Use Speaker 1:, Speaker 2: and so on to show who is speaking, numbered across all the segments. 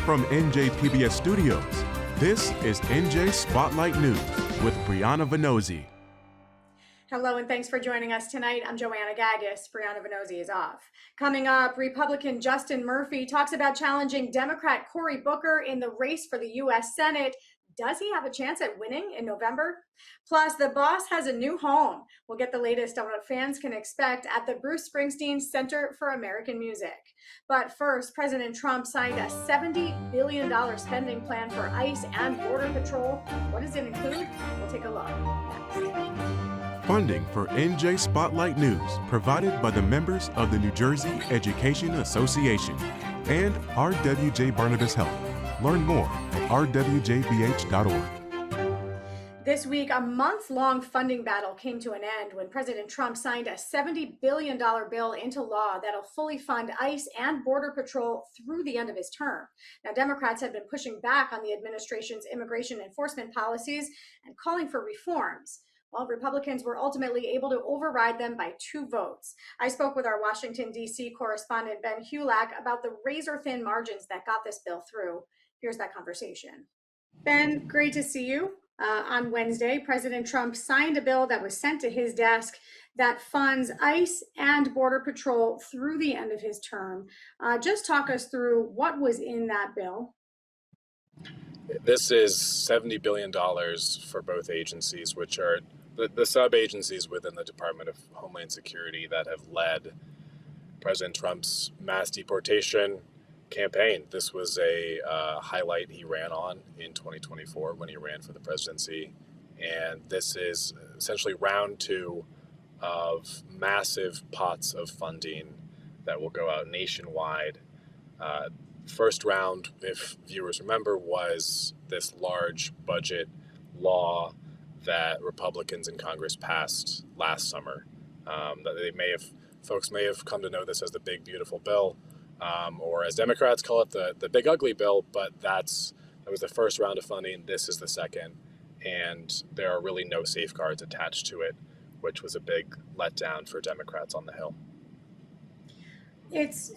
Speaker 1: From NJ PBS Studios, this is NJ Spotlight News with Brianna Venozzi.
Speaker 2: Hello and thanks for joining us tonight. I'm Joanna Gagis. Brianna Venozzi is off. Coming up, Republican Justin Murphy talks about challenging Democrat Cory Booker in the race for the U.S. Senate. Does he have a chance at winning in November? Plus, the boss has a new home. We'll get the latest on what fans can expect at the Bruce Springsteen Center for American Music. But first, President Trump signed a $70 billion spending plan for ICE and Border Patrol. What does it include? We'll take a look next.
Speaker 1: Funding for NJ Spotlight News provided by the members of the New Jersey Education Association and RWJ Barnabas Health. Learn more at rwjbh.org.
Speaker 2: This week, a month-long funding battle came to an end when President Trump signed a $70 billion bill into law that'll fully fund ICE and Border Patrol through the end of his term. Now, Democrats have been pushing back on the administration's immigration enforcement policies and calling for reforms. Well, Republicans were ultimately able to override them by 2 votes. I spoke with our Washington, D.C. correspondent Ben Hulak about the razor-thin margins that got this bill through. Here's that conversation. Ben, great to see you. On Wednesday, President Trump signed a bill that was sent to his desk that funds ICE and Border Patrol through the end of his term. Just talk us through what was in that bill.
Speaker 3: This is $70 billion for both agencies, which are the sub-agencies within the Department of Homeland Security that have led President Trump's mass deportation campaign. This was a highlight he ran on in 2024 when he ran for the presidency. And this is essentially round 2 of massive pots of funding that will go out nationwide. First round, if viewers remember, was this large budget law that Republicans in Congress passed last summer. That folks may have come to know this as the Big Beautiful Bill, or as Democrats call it, the Big Ugly Bill. But that was the first round of funding. This is the second, and there are really no safeguards attached to it, which was a big letdown for Democrats on the Hill.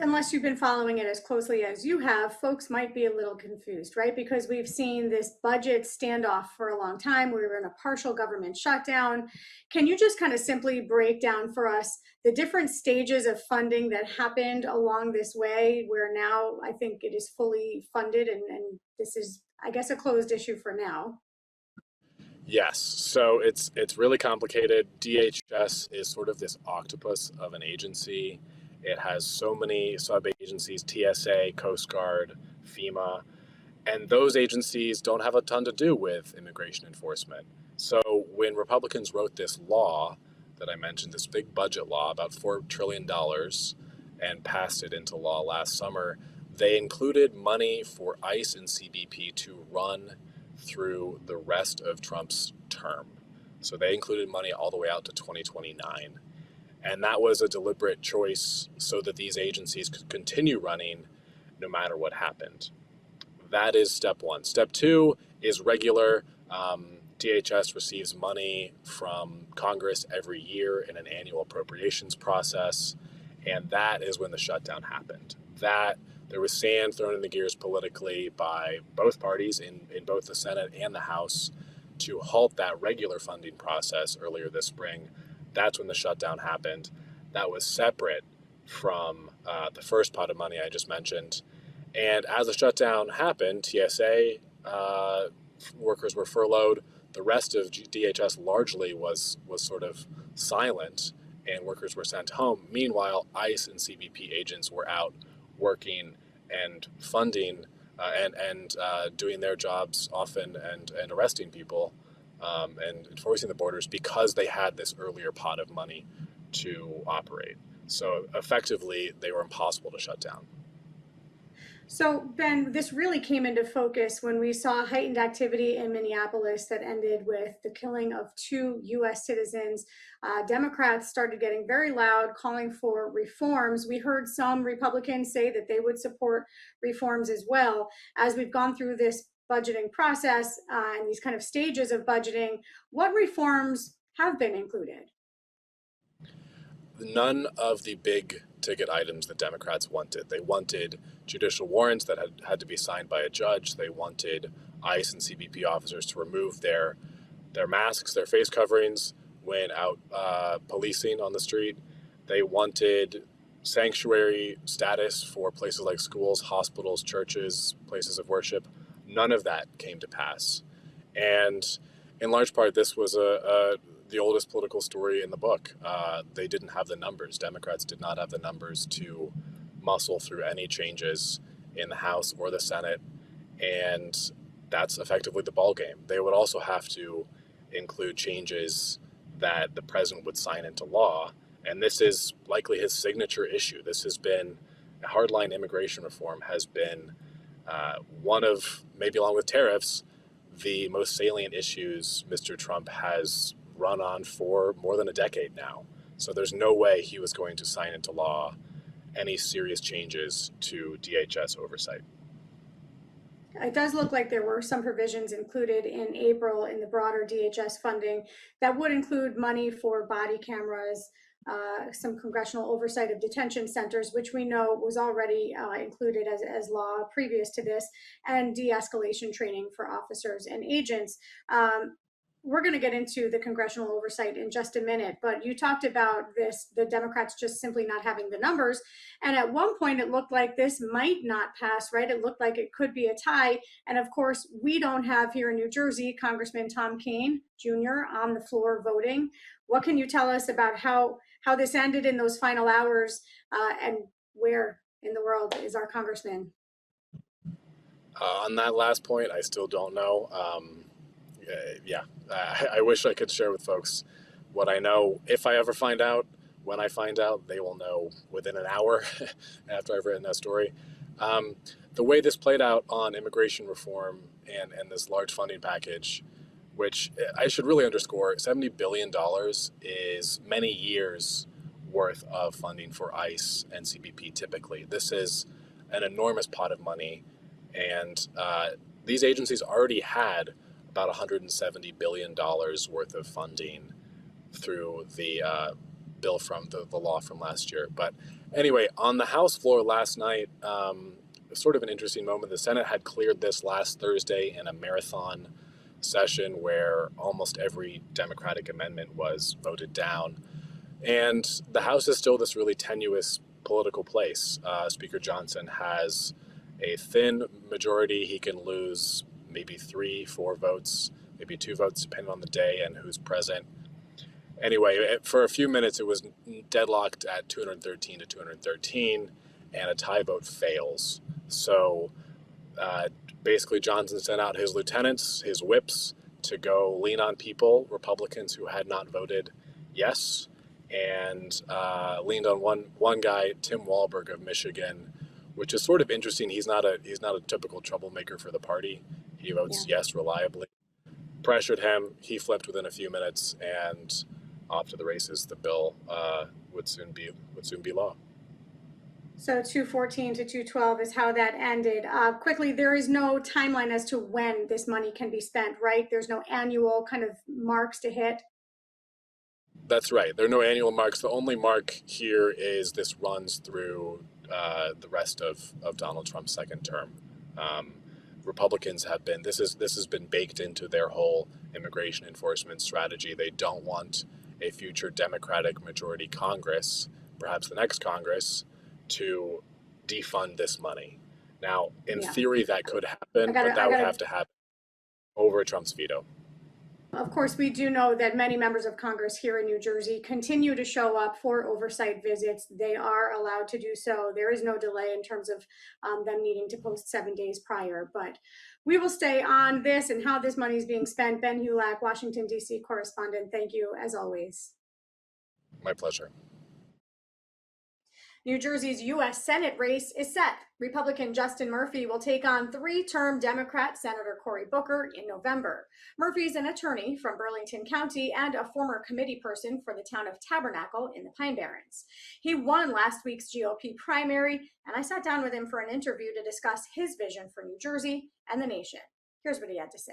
Speaker 2: Unless you've been following it as closely as you have, folks might be a little confused, right? Because we've seen this budget standoff for a long time. We were in a partial government shutdown. Can you just kind of simply break down for us the different stages of funding that happened along this way, where now I think it is fully funded and this is, I guess, a closed issue for now?
Speaker 3: Yes, so it's really complicated. DHS is sort of this octopus of an agency. It has so many sub-agencies, TSA, Coast Guard, FEMA, and those agencies don't have a ton to do with immigration enforcement. So when Republicans wrote this law that I mentioned, this big budget law, about $4 trillion, and passed it into law last summer, they included money for ICE and CBP to run through the rest of Trump's term. So they included money all the way out to 2029. And that was a deliberate choice so that these agencies could continue running no matter what happened. That is step 1. Step 2 is regular. DHS receives money from Congress every year in an annual appropriations process. And that is when the shutdown happened. There was sand thrown in the gears politically by both parties in both the Senate and the House to halt that regular funding process earlier this spring. That's when the shutdown happened. That was separate from the first pot of money I just mentioned. And as the shutdown happened, TSA workers were furloughed. The rest of DHS largely was sort of silent, and workers were sent home. Meanwhile, ICE and CBP agents were out working and funding and doing their jobs often and arresting people. And enforcing the borders because they had this earlier pot of money to operate. So effectively, they were impossible to shut down.
Speaker 2: So, Ben, this really came into focus when we saw heightened activity in Minneapolis that ended with the killing of 2 U.S. citizens. Democrats started getting very loud, calling for reforms. We heard some Republicans say that they would support reforms as well. As we've gone through this budgeting process and these kind of stages of budgeting, what reforms have been included?
Speaker 3: none of the big ticket items that Democrats wanted. They wanted judicial warrants that had to be signed by a judge. They wanted ICE and CBP officers to remove their masks, their face coverings when out policing on the street. They wanted sanctuary status for places like schools, hospitals, churches, places of worship. None of that came to pass. And in large part, this was the oldest political story in the book. They didn't have the numbers. Democrats did not have the numbers to muscle through any changes in the House or the Senate. And that's effectively the ballgame. They would also have to include changes that the president would sign into law. And this is likely his signature issue. This has been hardline immigration reform has been one of, maybe along with tariffs, the most salient issues Mr. Trump has run on for more than a decade now. So there's no way he was going to sign into law any serious changes to DHS oversight.
Speaker 2: It does look like there were some provisions included in April in the broader DHS funding that would include money for body cameras, some congressional oversight of detention centers, which we know was already included as law previous to this, and de-escalation training for officers and agents. We're going to get into the congressional oversight in just a minute, but you talked about this, the Democrats just simply not having the numbers. And at one point, it looked like this might not pass, right? It looked like it could be a tie. And of course, we don't have here in New Jersey Congressman Tom Kean Jr. on the floor voting. What can you tell us about how this ended in those final hours, and where in the world is our congressman?
Speaker 3: On that last point, I still don't know. I wish I could share with folks what I know. If I ever find out, when I find out, they will know within an hour after I've written that story. The way this played out on immigration reform and this large funding package, which I should really underscore, $70 billion is many years worth of funding for ICE and CBP typically. This is an enormous pot of money, and these agencies already had about $170 billion worth of funding through the bill from the law from last year. But anyway, on the House floor last night, sort of an interesting moment. The Senate had cleared this last Thursday in a marathon session where almost every Democratic amendment was voted down. And the House is still this really tenuous political place. Speaker Johnson has a thin majority. He can lose maybe 3-4 votes, maybe 2 votes, depending on the day and who's present. Anyway, for a few minutes, it was deadlocked at 213 to 213, and a tie vote fails. So basically, Johnson sent out his lieutenants, his whips, to go lean on people, Republicans who had not voted yes, and leaned on one guy, Tim Walberg of Michigan, which is sort of interesting. He's not a typical troublemaker for the party. He votes yes reliably. Pressured him. He flipped within a few minutes, and off to the races. The bill would soon be law.
Speaker 2: So 214 to 212 is how that ended. Quickly, there is no timeline as to when this money can be spent, right? There's no annual kind of marks to hit.
Speaker 3: That's right. There are no annual marks. The only mark here is this runs through the rest of Donald Trump's second term. Republicans have been, this has been baked into their whole immigration enforcement strategy. They don't want a future Democratic majority Congress, perhaps the next Congress, to defund this money. Now, in theory, that could happen, but that would have to happen over Trump's veto.
Speaker 2: Of course, we do know that many members of Congress here in New Jersey continue to show up for oversight visits. They are allowed to do so. There is no delay in terms of them needing to post 7 days prior. But we will stay on this and how this money is being spent. Ben Hulak, Washington, D.C. correspondent, thank you as always.
Speaker 3: My pleasure.
Speaker 2: New Jersey's U.S. Senate race is set. Republican Justin Murphy will take on 3-term Democrat Senator Cory Booker in November. Murphy's an attorney from Burlington County and a former committee person for the town of Tabernacle in the Pine Barrens. He won last week's GOP primary, and I sat down with him for an interview to discuss his vision for New Jersey and the nation. Here's what he had to say.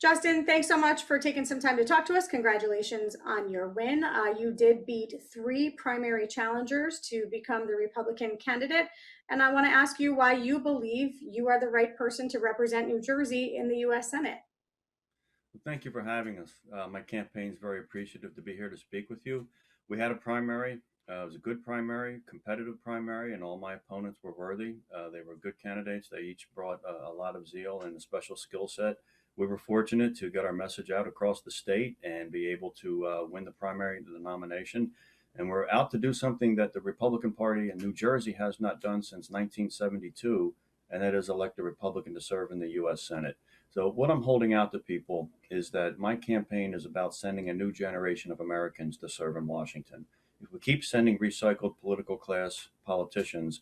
Speaker 2: Justin, thanks so much for taking some time to talk to us. Congratulations on your win. You did beat 3 primary challengers to become the Republican candidate. And I want to ask you why you believe you are the right person to represent New Jersey in the U.S. Senate.
Speaker 4: Thank you for having us. My campaign is very appreciative to be here to speak with you. We had a primary. It was a good primary, competitive primary, and all my opponents were worthy. They were good candidates. They each brought a lot of zeal and a special skill set. We were fortunate to get our message out across the state and be able to win the primary, the nomination. And we're out to do something that the Republican Party in New Jersey has not done since 1972, and that is elect a Republican to serve in the U.S. Senate. So what I'm holding out to people is that my campaign is about sending a new generation of Americans to serve in Washington. If we keep sending recycled political class politicians,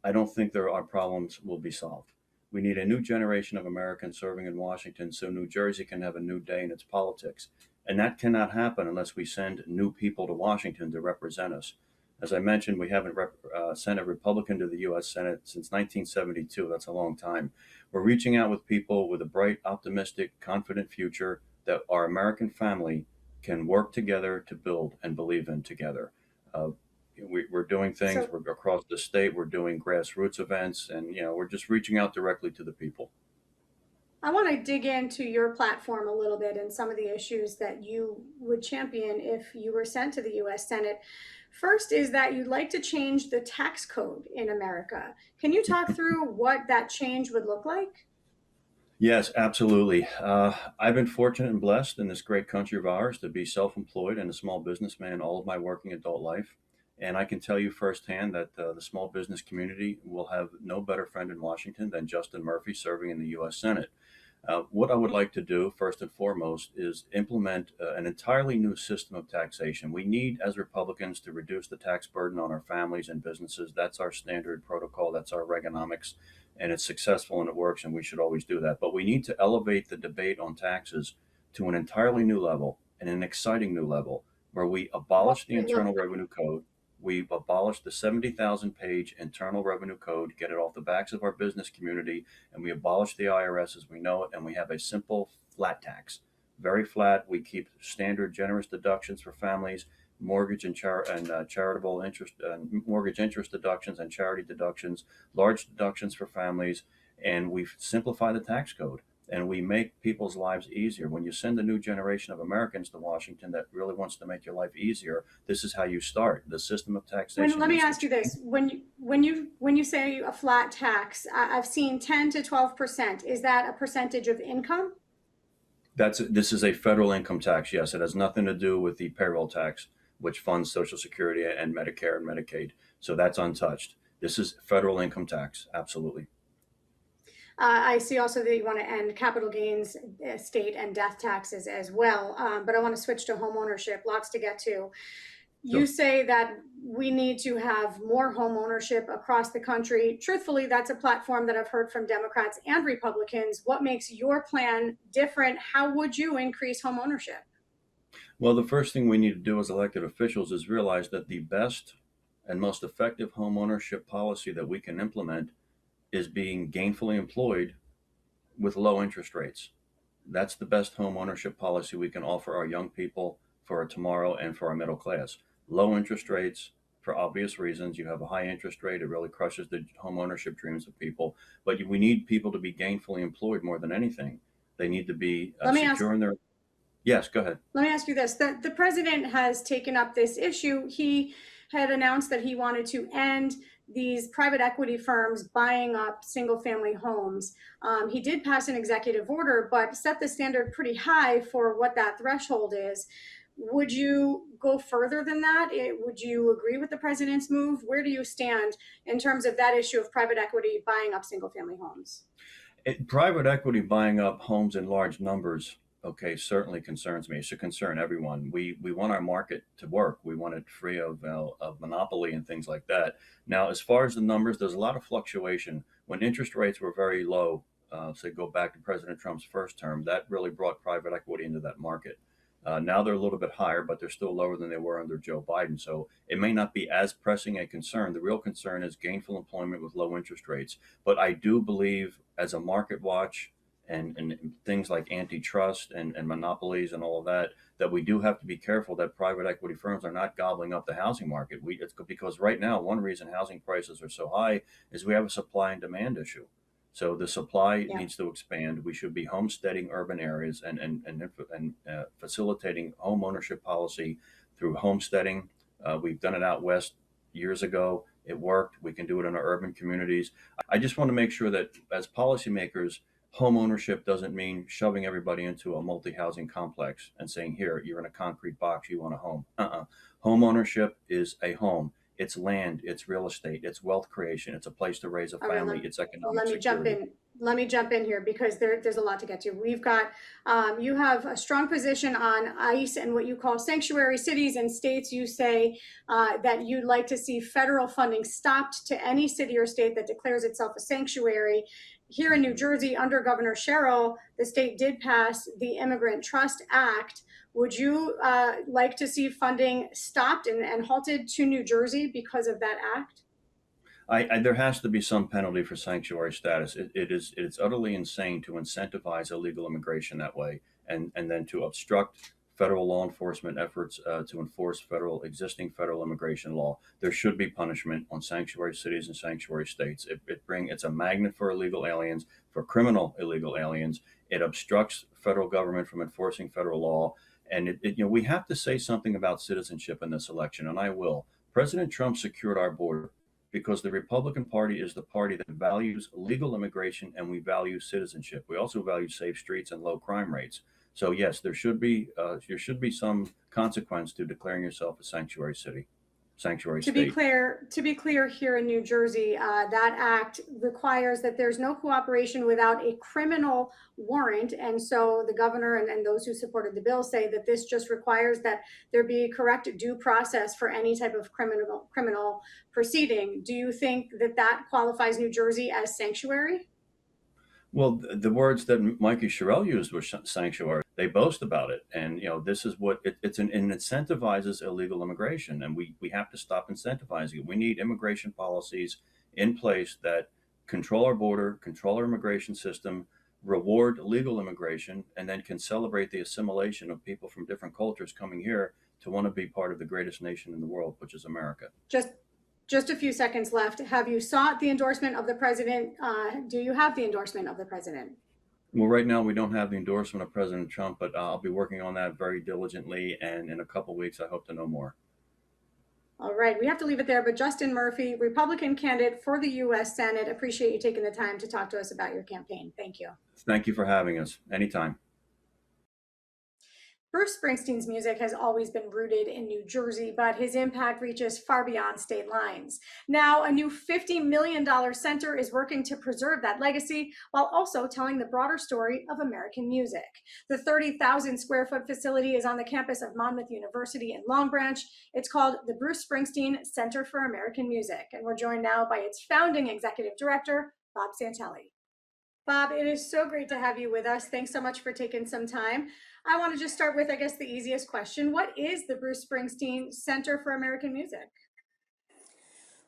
Speaker 4: I don't think our problems will be solved. We need a new generation of Americans serving in Washington so New Jersey can have a new day in its politics. And that cannot happen unless we send new people to Washington to represent us. As I mentioned, we haven't sent a Republican to the U.S. Senate since 1972. That's a long time. We're reaching out with people with a bright, optimistic, confident future that our American family can work together to build and believe in together. We're doing things. We're across the state. We're doing grassroots events, and we're just reaching out directly to the people.
Speaker 2: I want to dig into your platform a little bit and some of the issues that you would champion if you were sent to the U.S. Senate. First is that you'd like to change the tax code in America. Can you talk through what that change would look like?
Speaker 4: Yes, absolutely. I've been fortunate and blessed in this great country of ours to be self-employed and a small businessman all of my working adult life. And I can tell you firsthand that the small business community will have no better friend in Washington than Justin Murphy serving in the U.S. Senate. What I would like to do, first and foremost, is implement an entirely new system of taxation. We need, as Republicans, to reduce the tax burden on our families and businesses. That's our standard protocol. That's our Reaganomics. And it's successful and it works, and we should always do that. But we need to elevate the debate on taxes to an entirely new level and an exciting new level where we abolish the Internal Revenue Code. We've abolished the 70,000-page Internal Revenue Code, get it off the backs of our business community, and we abolish the IRS as we know it, and we have a simple flat tax. Very flat. We keep standard generous deductions for families, mortgage and charitable interest, mortgage interest deductions and charity deductions, large deductions for families, and we simplify the tax code. And we make people's lives easier. When you send a new generation of Americans to Washington that really wants to make your life easier, this is how you start. The system of taxation.
Speaker 2: Let me ask you this: when you say a flat tax, I've seen 10 to 12%. Is that a percentage of income?
Speaker 4: This is a federal income tax. Yes, it has nothing to do with the payroll tax, which funds Social Security and Medicare and Medicaid. So that's untouched. This is federal income tax. Absolutely.
Speaker 2: I see also that you want to end capital gains, estate, and death taxes as well. But I want to switch to home ownership. Lots to get to. You say that we need to have more home ownership across the country. Truthfully, that's a platform that I've heard from Democrats and Republicans. What makes your plan different? How would you increase home ownership?
Speaker 4: Well, the first thing we need to do as elected officials is realize that the best and most effective home ownership policy that we can implement is being gainfully employed with low interest rates. That's the best home ownership policy we can offer our young people for tomorrow and for our middle class. Low interest rates, for obvious reasons. You have a high interest rate, it really crushes the home ownership dreams of people. But we need people to be gainfully employed more than anything. They need to be secure in their... Yes, go ahead.
Speaker 2: Let me ask you this. The president has taken up this issue. He had announced that he wanted to end these private equity firms buying up single family homes. He did pass an executive order, but set the standard pretty high for what that threshold is. Would you go further than that? Would you agree with the president's move? Where do you stand in terms of that issue of private equity buying up single family homes?
Speaker 4: Private equity buying up homes in large numbers, okay, certainly concerns me. It should concern everyone. We want our market to work. We want it free of monopoly and things like that. Now, as far as the numbers, there's a lot of fluctuation. When interest rates were very low, say go back to President Trump's first term, that really brought private equity into that market. Now they're a little bit higher, but they're still lower than they were under Joe Biden. So it may not be as pressing a concern. The real concern is gainful employment with low interest rates. But I do believe, as a market watch and things like antitrust and monopolies and all of that, that we do have to be careful that private equity firms are not gobbling up the housing market. It's because right now, one reason housing prices are so high is we have a supply and demand issue. So the supply
Speaker 2: Yeah.
Speaker 4: needs to expand. We should be homesteading urban areas and facilitating home ownership policy through homesteading. We've done it out west years ago. It worked. We can do it in our urban communities. I just want to make sure that as policymakers, home ownership doesn't mean shoving everybody into a multi-housing complex and saying, here, you're in a concrete box, you want a home. Home ownership is a home. It's land, it's real estate, it's wealth creation, it's a place to raise a
Speaker 2: All right,
Speaker 4: family, it's economic
Speaker 2: let me jump
Speaker 4: security.
Speaker 2: in. Let me jump in here because there's a lot to get to. We've got, you have a strong position on ICE and what you call sanctuary cities and states. You say that you'd like to see federal funding stopped to any city or state that declares itself a sanctuary. Here in New Jersey, under Governor Sherrill, the state did pass the Immigrant Trust Act. Would you like to see funding stopped and halted to New Jersey because of that act?
Speaker 4: There has to be some penalty for sanctuary status. It's utterly insane to incentivize illegal immigration that way, and then to obstruct federal law enforcement efforts to enforce existing federal immigration law. There should be punishment on sanctuary cities and sanctuary states. It's a magnet for illegal aliens, for criminal illegal aliens. It obstructs federal government from enforcing federal law, and we have to say something about citizenship in this election, and I will. President Trump secured our border because the Republican Party is the party that values legal immigration, and we value citizenship. We also value safe streets and low crime rates. So yes, there should be some consequence to declaring yourself a sanctuary city, sanctuary
Speaker 2: To
Speaker 4: state.
Speaker 2: be clear, here in New Jersey, that act requires that there's no cooperation without a criminal warrant. And so the governor and those who supported the bill say that this just requires that there be correct due process for any type of criminal proceeding. Do you think that that qualifies New Jersey as sanctuary?
Speaker 4: Well, the words that Mikey Sherrill used were sanctuary. They boast about it, and this is what it incentivizes illegal immigration, and we have to stop incentivizing it. We need immigration policies in place that control our border, control our immigration system, reward legal immigration, and then can celebrate the assimilation of people from different cultures coming here to want to be part of the greatest nation in the world, which is America.
Speaker 2: Just a few seconds left. Have you sought the endorsement of the president? Do you have the endorsement of the president?
Speaker 4: Well, right now we don't have the endorsement of President Trump, but I'll be working on that very diligently. And in a couple of weeks, I hope to know more.
Speaker 2: All right, we have to leave it there. But Justin Murphy, Republican candidate for the U.S. Senate, appreciate you taking the time to talk to us about your campaign. Thank you.
Speaker 4: Thank you for having us. Anytime.
Speaker 2: Bruce Springsteen's music has always been rooted in New Jersey, but his impact reaches far beyond state lines. Now, a new $50 million center is working to preserve that legacy while also telling the broader story of American music. The 30,000 square foot facility is on the campus of Monmouth University in Long Branch. It's called the Bruce Springsteen Center for American Music, and we're joined now by its founding executive director, Bob Santelli. Bob, it is so great to have you with us. Thanks so much for taking some time. I want to just start with, I guess, the easiest question. What is the Bruce Springsteen Center for American Music?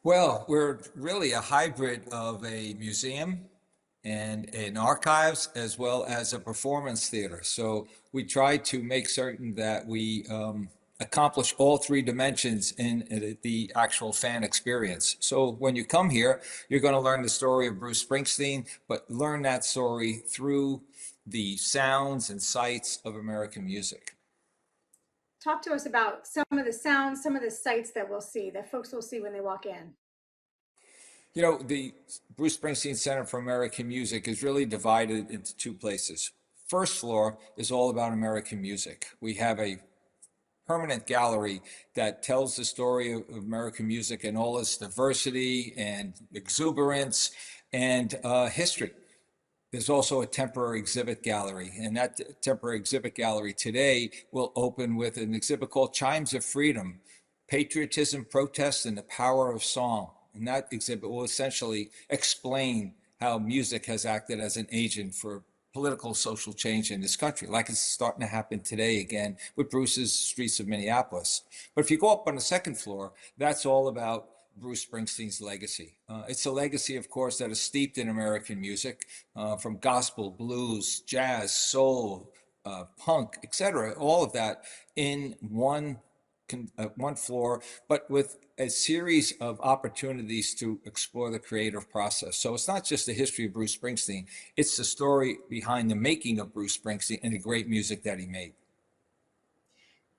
Speaker 5: Well, we're really a hybrid of a museum and an archives as well as a performance theater. So we try to make certain that we accomplish all three dimensions in the actual fan experience. So when you come here, you're going to learn the story of Bruce Springsteen, but learn that story through the sounds and sights of American music.
Speaker 2: Talk to us about some of the sounds, some of the sights that we'll see, that folks will see when they walk in.
Speaker 5: You know, the Bruce Springsteen Center for American Music is really divided into two places. First floor is all about American music. We have a permanent gallery that tells the story of American music and all its diversity and exuberance and history. There's also a temporary exhibit gallery, and that temporary exhibit gallery today will open with an exhibit called Chimes of Freedom, Patriotism, Protest, and the Power of Song. And that exhibit will essentially explain how music has acted as an agent for political, social change in this country, like it's starting to happen today again with Bruce's Streets of Minneapolis. But if you go up on the second floor, that's all about Bruce Springsteen's legacy. It's a legacy, of course, that is steeped in American music, from gospel, blues, jazz, soul, punk, etc. All of that in one floor, but with a series of opportunities to explore the creative process. So it's not just the history of Bruce Springsteen, it's the story behind the making of Bruce Springsteen and the great music that he made.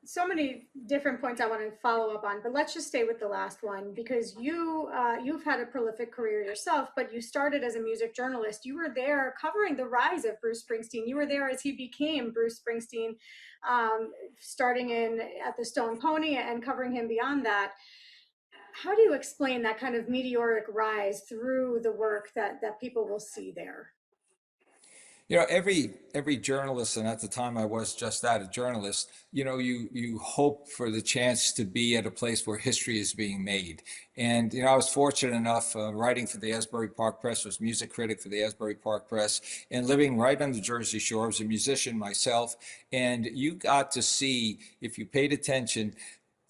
Speaker 2: So many different points I want to follow up on, but let's just stay with the last one, because you've had a prolific career yourself, but you started as a music journalist. You were there covering the rise of Bruce Springsteen. You were there as he became Bruce Springsteen, starting at the Stone Pony and covering him beyond that. How do you explain that kind of meteoric rise through the work that people will see there?
Speaker 5: You know, every journalist, and at the time I was just that, a journalist, you know, you hope for the chance to be at a place where history is being made. And, you know, I was fortunate enough, writing for the Asbury Park Press, was music critic for the Asbury Park Press, and living right on the Jersey Shore. I was a musician myself, and you got to see, if you paid attention,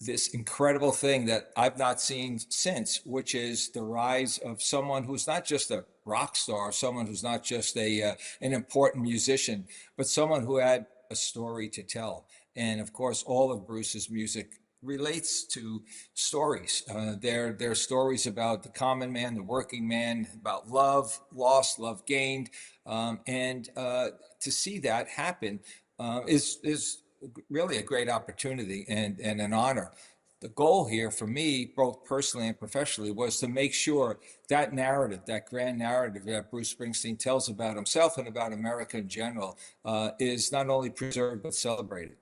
Speaker 5: this incredible thing that I've not seen since, which is the rise of someone who's not just a rock star, someone who's not just an important musician, but someone who had a story to tell. And of course, all of Bruce's music relates to stories. They're stories about the common man, the working man, about love lost, love gained, and to see that happen is really a great opportunity and an honor. The goal here for me, both personally and professionally, was to make sure that narrative, that grand narrative that Bruce Springsteen tells about himself and about America in general, is not only preserved but celebrated.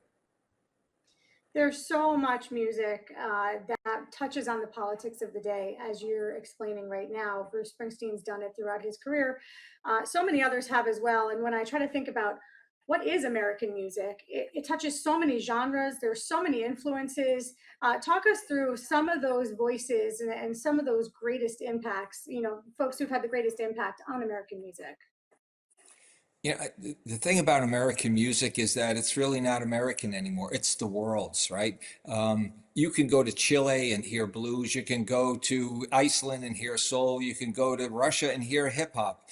Speaker 2: There's so much music that touches on the politics of the day, as you're explaining right now. Bruce Springsteen's done it throughout his career. So many others have as well. And when I try to think about what is American music, it touches so many genres. There's so many influences. Talk us through some of those voices and some of those greatest impacts, you know, folks who've had the greatest impact on American music.
Speaker 5: You know, the thing about American music is that it's really not American anymore. It's the world's, right? You can go to Chile and hear blues. You can go to Iceland and hear soul. You can go to Russia and hear hip hop.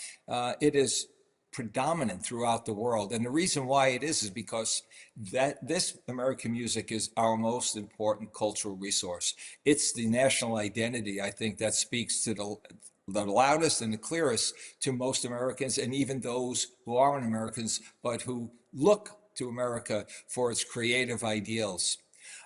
Speaker 5: It is predominant throughout the world. And the reason why it is because that this American music is our most important cultural resource. It's the national identity, I think, that speaks to the loudest and the clearest to most Americans, and even those who aren't Americans, but who look to America for its creative ideals.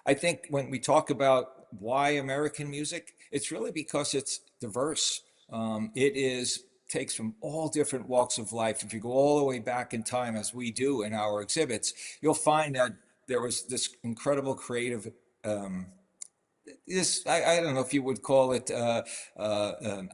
Speaker 5: I think when we talk about why American music, it's really because it's diverse. It takes from all different walks of life. If you go all the way back in time, as we do in our exhibits, you'll find that there was this incredible creative I don't know if you would call it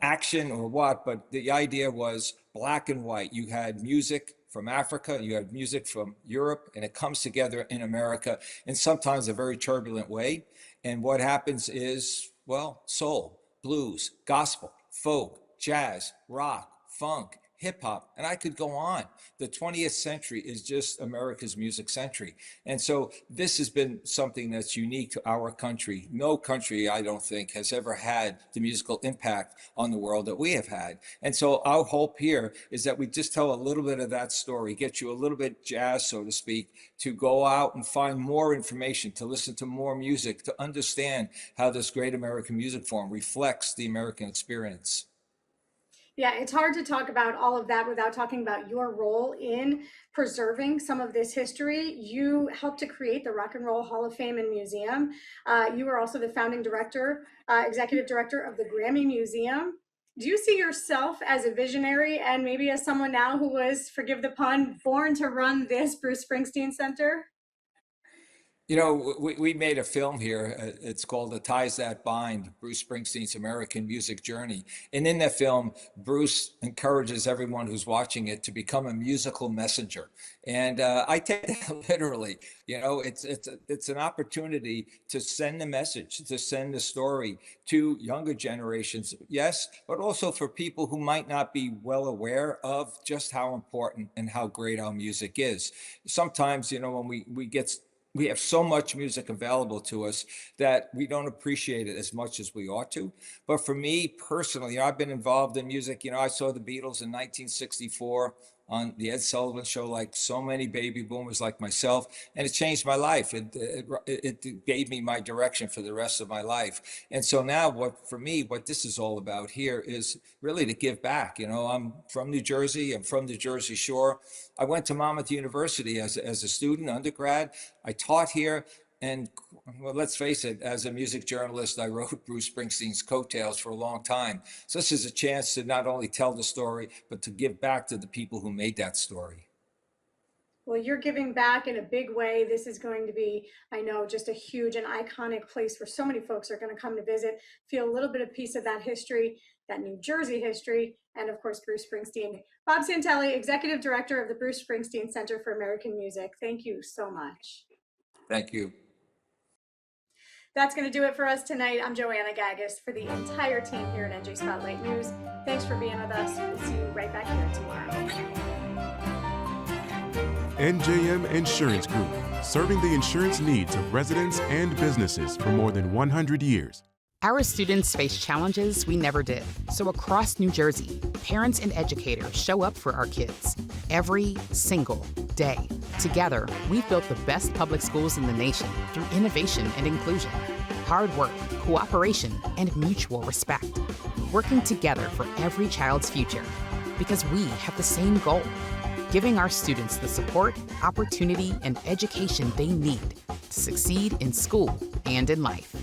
Speaker 5: action or what, but the idea was black and white. You had music from Africa, you had music from Europe, and it comes together in America in sometimes a very turbulent way. And what happens is, well, soul, blues, gospel, folk, jazz, rock, funk, hip hop, and I could go on. The 20th century is just America's music century. And so this has been something that's unique to our country. No country, I don't think, has ever had the musical impact on the world that we have had. And so our hope here is that we just tell a little bit of that story, get you a little bit jazz, so to speak, to go out and find more information, to listen to more music, to understand how this great American music form reflects the American experience.
Speaker 2: Yeah, it's hard to talk about all of that without talking about your role in preserving some of this history. You helped to create the Rock and Roll Hall of Fame and Museum. You were also the founding director, executive director of the Grammy Museum. Do you see yourself as a visionary and maybe as someone now who was, forgive the pun, born to run this Bruce Springsteen Center?
Speaker 5: You know, we made a film here. It's called The Ties That Bind, Bruce Springsteen's American Music Journey. And in that film, Bruce encourages everyone who's watching it to become a musical messenger. And I take that literally. You know, it's an opportunity to send a message, to send a story to younger generations, yes, but also for people who might not be well aware of just how important and how great our music is. Sometimes, you know, when we get we have so much music available to us that we don't appreciate it as much as we ought to. But for me personally, I've been involved in music. I saw the Beatles in 1964 on the Ed Sullivan Show, like so many baby boomers like myself, and it changed my life. It gave me my direction for the rest of my life. And so now what this is all about here is really to give back. I'm from New Jersey. I'm from the Jersey Shore. I went to Monmouth University as a student, undergrad. I taught here. And well, let's face it, as a music journalist, I wrote Bruce Springsteen's coattails for a long time. So this is a chance to not only tell the story, but to give back to the people who made that story.
Speaker 2: Well, you're giving back in a big way. This is going to be, I know, just a huge and iconic place where so many folks are going to come to visit, feel a little bit of piece of that history, that New Jersey history, and of course, Bruce Springsteen. Bob Santelli, Executive Director of the Bruce Springsteen Center for American Music. Thank you so much.
Speaker 5: Thank you.
Speaker 2: That's going to do it for us tonight. I'm Joanna Gagis for the entire team here at NJ Spotlight News. Thanks for being with us. We'll see you right back here tomorrow.
Speaker 1: NJM Insurance Group, serving the insurance needs of residents and businesses for more than 100 years.
Speaker 6: Our students face challenges we never did. So across New Jersey, parents and educators show up for our kids every single day. Together, we've built the best public schools in the nation through innovation and inclusion, hard work, cooperation, and mutual respect. Working together for every child's future, because we have the same goal, giving our students the support, opportunity, and education they need to succeed in school and in life.